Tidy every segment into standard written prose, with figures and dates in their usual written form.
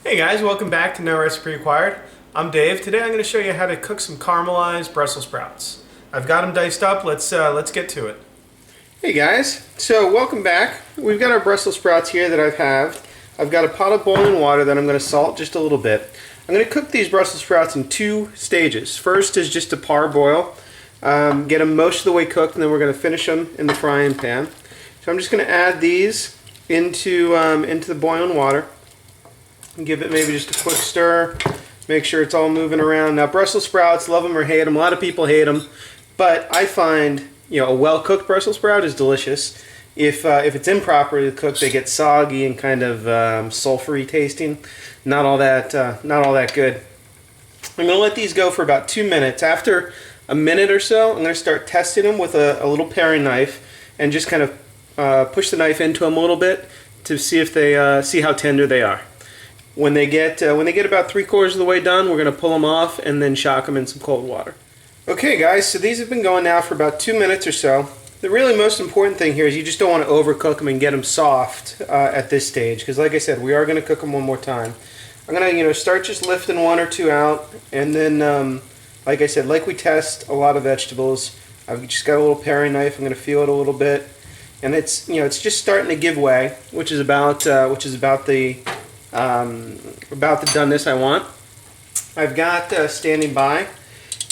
Hey guys, welcome back to No Recipe Required. I'm Dave. Today I'm going to show you how to cook some caramelized Brussels sprouts. I've got them diced up. Let's get to it. Hey guys, so welcome back. We've got our Brussels sprouts here that I've got a pot of boiling water that I'm going to salt just a little bit. I'm going to cook these Brussels sprouts in two stages. First is just a parboil. Get them most of the way cooked, and then we're going to finish them in the frying pan. So I'm just going to add these into the boiling water. Give it maybe just a quick stir. Make sure it's all moving around. Now, Brussels sprouts, love them or hate them. A lot of people hate them, but I find a well-cooked Brussels sprout is delicious. If it's improperly cooked, they get soggy and kind of sulfury tasting. Not all that good. I'm going to let these go for about 2 minutes. After a minute or so, I'm going to start testing them with a little paring knife and just kind of push the knife into them a little bit to see if they see how tender they are. When they get about 3/4 of the way done, we're going to pull them off and then shock them in some cold water. Okay guys, so these have been going now for about 2 minutes or so. The really most important thing here is you just don't want to overcook them and get them soft at this stage, because like I said, we are going to cook them one more time. I'm going to start just lifting one or two out, and then like I said, like we test a lot of vegetables, I've just got a little paring knife. I'm going to feel it a little bit, and it's just starting to give way, which is about the doneness I want. I've got standing by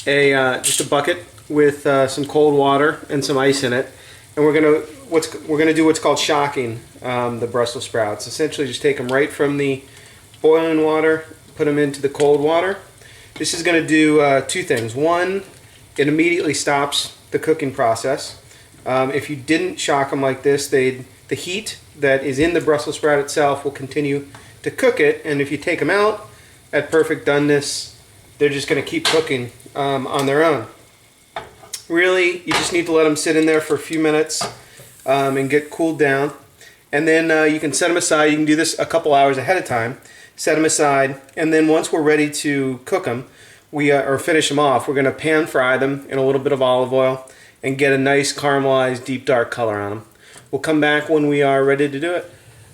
just a bucket with some cold water and some ice in it, and we're gonna do what's called shocking the Brussels sprouts. Essentially, just take them right from the boiling water, put them into the cold water. This is going to do two things. One, it immediately stops the cooking process. If you didn't shock them like this, the heat that is in the Brussels sprout itself will continue to cook it, and if you take them out at perfect doneness, they're just going to keep cooking on their own. Really, you just need to let them sit in there for a few minutes and get cooled down, and then you can set them aside. You can do this a couple hours ahead of time. Set them aside, and then once we're ready to cook them, or finish them off, we're going to pan fry them in a little bit of olive oil and get a nice caramelized deep dark color on them. We'll come back when we are ready to do it.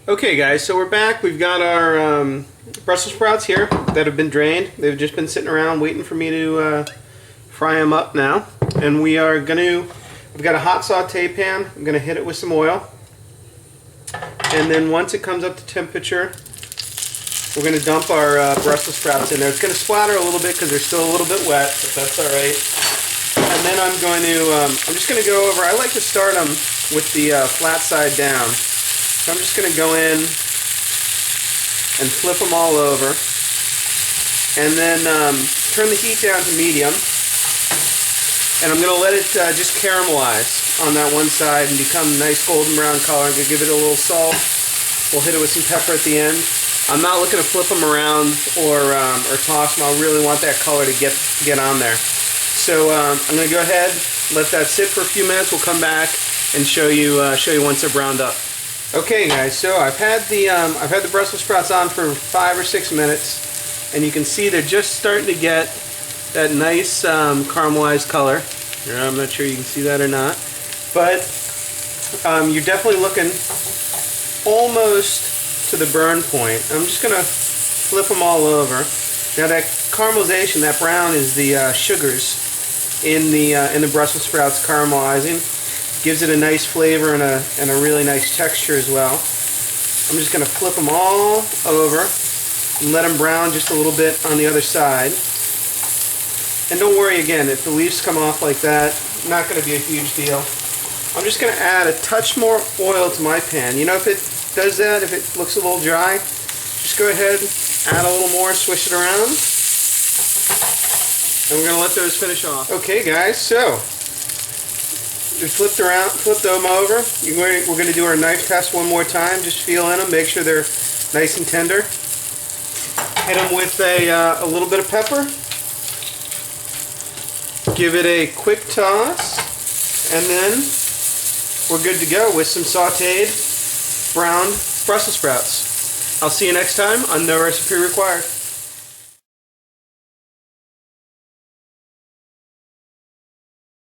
Okay guys, so we're back. We've got our Brussels sprouts here that have been drained. They've just been sitting around waiting for me to fry them up now. And we've got a hot saute pan. I'm going to hit it with some oil. And then once it comes up to temperature, we're going to dump our Brussels sprouts in there. It's going to splatter a little bit because they're still a little bit wet, but that's alright. And then I'm just going to go over, I like to start them with the flat side down. So I'm just going to go in and flip them all over, and then turn the heat down to medium, and I'm going to let it just caramelize on that one side and become a nice golden brown color. I'm going to give it a little salt. We'll hit it with some pepper at the end. I'm not looking to flip them around or toss them. I really want that color to get on there. So I'm going to go ahead, let that sit for a few minutes. We'll come back and show you once they're browned up. Okay guys, so I've had the Brussels sprouts on for 5 or 6 minutes, and you can see they're just starting to get that nice caramelized color. Here, I'm not sure you can see that or not, but you're definitely looking almost to the burn point. I'm just going to flip them all over. Now that caramelization, that brown, is the sugars in the Brussels sprouts caramelizing. Gives it a nice flavor and a really nice texture as well. I'm just going to flip them all over and let them brown just a little bit on the other side. And don't worry, again, if the leaves come off like that, not going to be a huge deal. I'm just going to add a touch more oil to my pan. If it does that, if it looks a little dry, just go ahead, add a little more, swish it around, and we're going to let those finish off. Okay guys, so we flipped them over. We're going to do our knife test one more time. Just feel in them, make sure they're nice and tender. Hit them with a little bit of pepper. Give it a quick toss, and then we're good to go with some sauteed browned Brussels sprouts. I'll see you next time on No Recipe Required.